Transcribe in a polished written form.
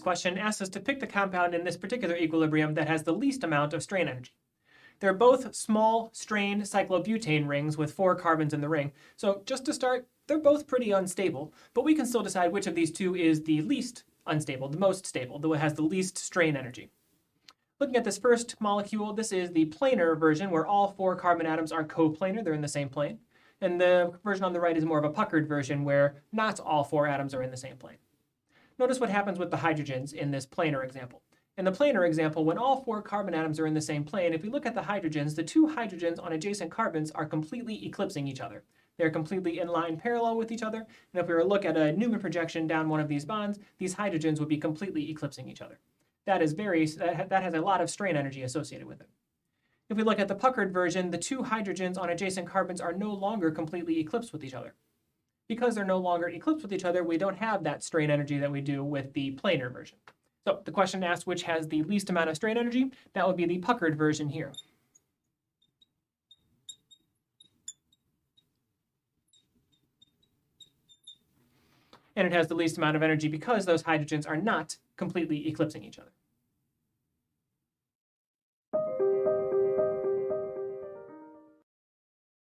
question asks us to pick the compound in this particular equilibrium that has the least amount of strain energy. They're both small strain cyclobutane rings with 4 carbons in the ring. So just to start, they're both pretty unstable, but we can still decide which of these two is the least unstable, the most stable, the one that has the least strain energy. Looking at this first molecule, this is the planar version where all 4 carbon atoms are coplanar, they're in the same plane. And the version on the right is more of a puckered version where not all 4 atoms are in the same plane. Notice what happens with the hydrogens in this planar example. In the planar example, when all 4 carbon atoms are in the same plane, if we look at the hydrogens, the 2 hydrogens on adjacent carbons are completely eclipsing each other. They're completely in line parallel with each other, and if we were to look at a Newman projection down one of these bonds, these hydrogens would be completely eclipsing each other. That has a lot of strain energy associated with it. If we look at the puckered version, the 2 hydrogens on adjacent carbons are no longer completely eclipsed with each other. Because they're no longer eclipsed with each other, we don't have that strain energy that we do with the planar version. So the question asks which has the least amount of strain energy. That would be the puckered version here. And it has the least amount of energy because those hydrogens are not completely eclipsing each other.